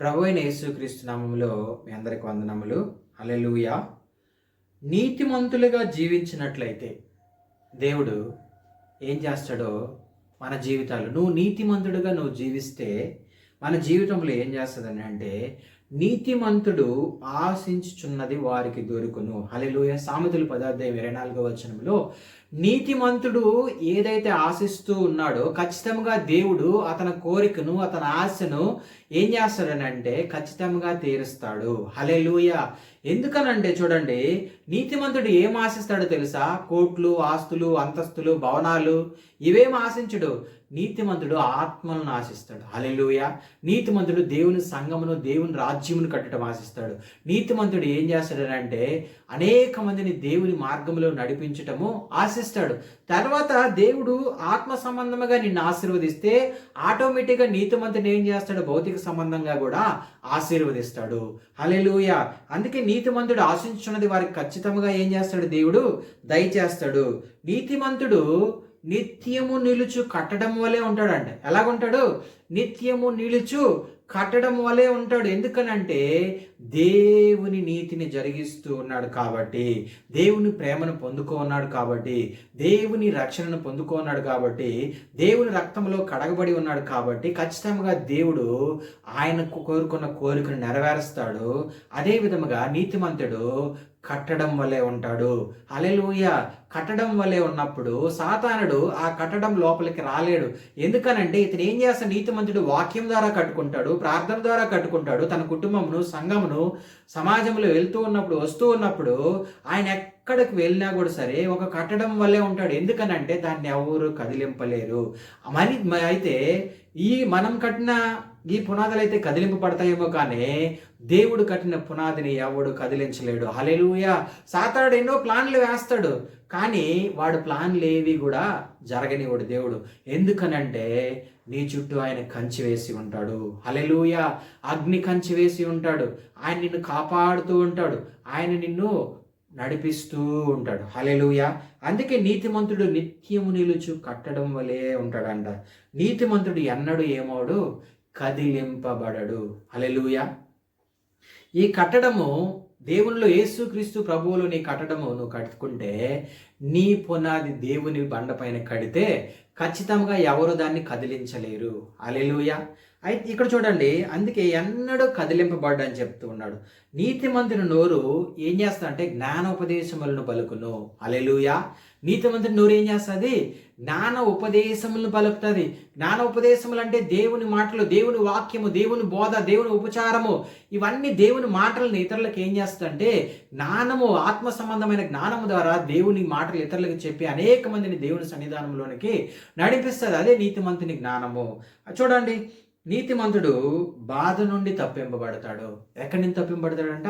ప్రభువైన యేసుక్రీస్తు నామములో మీ అందరికి వందనములు. హల్లెలూయా. నీతిమంతులుగా జీవించినట్లయితే దేవుడు ఏం చేస్తాడో మన జీవితాలు నువ్వు నీతిమంతుడుగా జీవిస్తే మన జీవితంలో ఏం చేస్తుందని అంటే నీతిమంతుడు ఆశించుచున్నది వారికి దొరుకును. హల్లెలూయా. సామెతలు 10:24 నీతిమంతుడు ఏదైతే ఆశిస్తూ ఉన్నాడో ఖచ్చితంగా దేవుడు అతని కోరికను అతని ఆశను ఏం చేస్తాడనంటే ఖచ్చితంగా తీరుస్తాడు. హల్లెలూయా. ఎందుకనంటే చూడండి, నీతిమంతుడు ఏం ఆశిస్తాడో తెలుసా? కోట్లు, ఆస్తులు, అంతస్తులు, భవనాలు ఇవేం ఆశించడు. నీతిమంతుడు ఆత్మలను ఆశిస్తాడు. హల్లెలూయా. నీతిమంతుడు దేవుని సంఘమును, దేవుని రాజ్యమును కట్టడం ఆశిస్తాడు. నీతిమంతుడు ఏం చేస్తాడనంటే అనేక మందిని దేవుని మార్గంలో నడిపించటము ఆశిస్తాడు. తర్వాత దేవుడు ఆత్మ సంబంధముగా నిన్ను ఆశీర్వదిస్తే ఆటోమేటిక్గా నీతిమంతుడు ఏం చేస్తాడు? భౌతిక సంబంధంగా కూడా ఆశీర్వదిస్తాడు. హల్లెలూయా. అందుకే నీతిమంతుడు ఆశించున్నది వారికి ఖచ్చితంగా ఏం చేస్తాడు? దేవుడు దయచేస్తాడు. నీతిమంతుడు నిత్యము నిలుచు కట్టడం వలె ఉంటాడంట. ఎలాగుంటాడు? నిత్యము నిలుచు కట్టడం వలె ఉంటాడు. ఎందుకనంటే దేవుని నీతిని జరిగిస్తూ ఉన్నాడు కాబట్టి, దేవుని ప్రేమను పొందుకున్నాడు కాబట్టి, దేవుని రక్షణను పొందుకున్నాడు కాబట్టి, దేవుని రక్తంలో కడగబడి ఉన్నాడు కాబట్టి ఖచ్చితంగా దేవుడు ఆయనకు కోరుకున్న కోరికను నెరవేరుస్తాడు. అదే విధముగా నీతిమంతుడు కట్టడం వలె ఉంటాడు. హల్లెలూయా. కట్టడం వలె ఉన్నప్పుడు సాతానుడు ఆ కట్టడం లోపలికి రాలేడు. ఎందుకనంటే ఇతను ఏం చేస్తాడు? నీతిమంతుడు వాక్యం ద్వారా కట్టుకుంటాడు, ప్రార్థన ద్వారా కట్టుకుంటాడు. తన కుటుంబమును, సంఘమును, సమాజంలో వెళ్తూ ఉన్నప్పుడు, వస్తూ ఉన్నప్పుడు ఆయన ఎక్కడికి వెళ్ళినా కూడా సరే ఒక కట్టడం వల్లే ఉంటాడు. ఎందుకనంటే దాన్ని ఎవరు కదిలింపలేరు. అయితే మనం కట్టిన ఈ పునాదులు అయితే కదిలింపబడతాయేమో, కానీ దేవుడు కట్టిన పునాదిని ఎవడు కదిలించలేడు. హల్లెలూయా. సాతానుడు ఎన్నో ప్లాన్లు వేస్తాడు, కానీ వాడు ప్లాన్లు ఏవి కూడా జరగనివాడు దేవుడు. ఎందుకనంటే నీ చుట్టూ ఆయన కంచి వేసి ఉంటాడు. హల్లెలూయా. అగ్ని కంచి వేసి ఉంటాడు. ఆయన నిన్ను కాపాడుతూ ఉంటాడు. ఆయన నిన్ను నడిపిస్తూ ఉంటాడు. హల్లెలూయా. అందుకే నీతిమంతుడు నిత్యము నిలుచు కట్టడం వలె ఉంటాడంట. నీతిమంతుడు ఎన్నడూ ఏమోడు? కదిలింపబడడు. హల్లెలూయా. ఈ కట్టడము దేవునిలో యేసుక్రీస్తు ప్రభువులో నీ కట్టడము నువ్వు కట్టుకుంటే, నీ పునాది దేవుని బండపైన కడితే ఖచ్చితంగా ఎవరు దాన్ని కదిలించలేరు. హల్లెలూయా. అయితే ఇక్కడ చూడండి, అందుకే ఎన్నడూ కదిలింపబడ్డని చెప్తూ ఉన్నాడు. నీతిమంతుని నోరు ఏం చేస్తా అంటే జ్ఞానోపదేశములను పలుకును. హల్లెలూయా. నీతిమంతుని నోరు ఏం చేస్తుంది? జ్ఞాన ఉపదేశములను పలుకుతుంది. జ్ఞాన ఉపదేశములు అంటే దేవుని మాటలు, దేవుని వాక్యము, దేవుని బోధ, దేవుని ఉపచారము, ఇవన్నీ దేవుని మాటలను ఇతరులకు ఏం చేస్తుందంటే జ్ఞానము, ఆత్మ సంబంధమైన జ్ఞానము ద్వారా దేవుని మాటలు ఇతరులకు చెప్పి అనేక మందిని దేవుని సన్నిధానంలోనికి నడిపిస్తుంది. అదే నీతిమంతుని జ్ఞానము. చూడండి, నీతిమంతుడు బాధ నుండి తప్పింపబడతాడు. ఎక్కడి నుంచి తప్పింపబడతాడంట?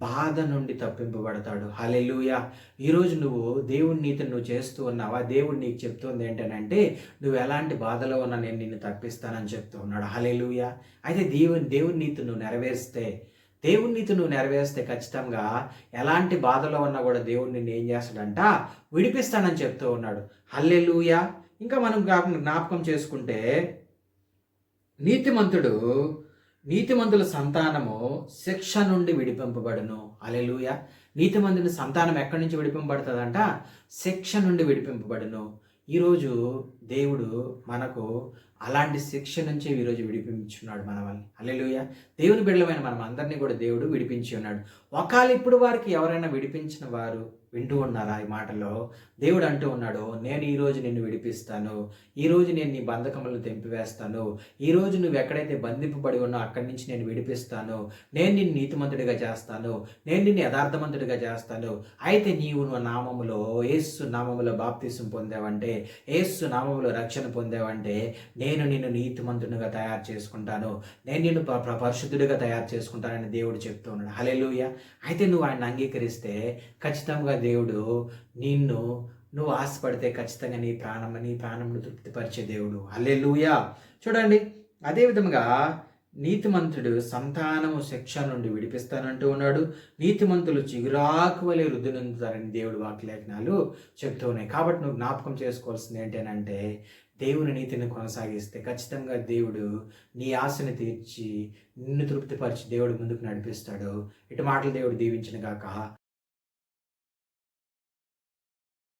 బాధ నుండి తప్పింపబడతాడు. హల్లెలూయా. ఈరోజు నువ్వు దేవుని నీతిని నువ్వు చేస్తూ ఉన్నావా? దేవుడు నీకు చెప్తుంది ఏంటనంటే నువ్వు ఎలాంటి బాధలో ఉన్నా నేను నిన్ను తప్పిస్తానని చెప్తూ ఉన్నాడు. హల్లెలూయా. అయితే దేవుని నీతి నువ్వు నెరవేరిస్తే ఖచ్చితంగా ఎలాంటి బాధలో ఉన్నా కూడా దేవుడు నిన్ను ఏం చేస్తాడంట? విడిపిస్తానని చెప్తూ ఉన్నాడు. హల్లెలూయా. ఇంకా మనం జ్ఞాపకం చేసుకుంటే నీతిమంతుల సంతానము శిక్ష నుండి విడిపింపబడును. హల్లెలూయా. నీతిమంతుని సంతానం ఎక్కడి నుంచి విడిపింపబడుతుందంట? శిక్ష నుండి విడిపింపబడును. ఈరోజు దేవుడు మనకు అలాంటి శిక్ష నుంచి ఈరోజు విడిపించున్నాడు మన వాళ్ళని. హల్లెలూయా. దేవుని బిడ్డలమైన మనం అందరినీ కూడా దేవుడు విడిపించి ఉన్నాడు. ఒకవేళ ఇప్పుడు వారికి ఎవరైనా విడిపించిన వారు వింటూ ఉన్నారా? ఈ మాటలో దేవుడు అంటూ ఉన్నాడు, నేను ఈరోజు నిన్ను విడిపిస్తాను, ఈరోజు నేను నీ బంధకములను తెంపివేస్తాను, ఈరోజు నువ్వు ఎక్కడైతే బంధింపబడి ఉన్నావు అక్కడి నుంచి నేను విడిపిస్తాను, నేను నిన్ను నీతిమంతుడిగా చేస్తాను, నేను నిన్ను యథార్థమంతుడిగా చేస్తాను. అయితే నీవు నామములో, యేసు నామములో బాప్తిసం పొందావంటే, యేసు నామములో రక్షణ పొందావంటే నేను నిన్ను నీతిమంతుడిగా తయారు చేసుకుంటాను, నేను నిన్ను పరిశుద్ధుడిగా తయారు చేసుకుంటానని దేవుడు చెప్తూ ఉన్నాడు. హల్లెలూయా. అయితే నువ్వు ఆయన అంగీకరిస్తే ఖచ్చితంగా దేవుడు నువ్వు ఆశపడితే ఖచ్చితంగా నీ ప్రాణంను తృప్తిపరిచే దేవుడు. హల్లెలూయా. చూడండి, అదే విధంగా నీతిమంతుడు సంతానము శిక్ష నుండి విడిపిస్తానంటూ ఉన్నాడు. నీతిమంతులు చిగురాకు వలె వృద్ధి నొందుతారని దేవుడు వాక్యలేఖనాలు చెప్తూ ఉన్నాయి. కాబట్టి నువ్వు జ్ఞాపకం చేసుకోవాల్సింది ఏంటంటే దేవుని నీతిని కొనసాగిస్తే ఖచ్చితంగా దేవుడు నీ ఆశని తీర్చి నిన్ను తృప్తిపరిచి దేవుడు ముందుకు నడిపిస్తాడు. ఇటు మాటలు దేవుడు దీవించిన గాక.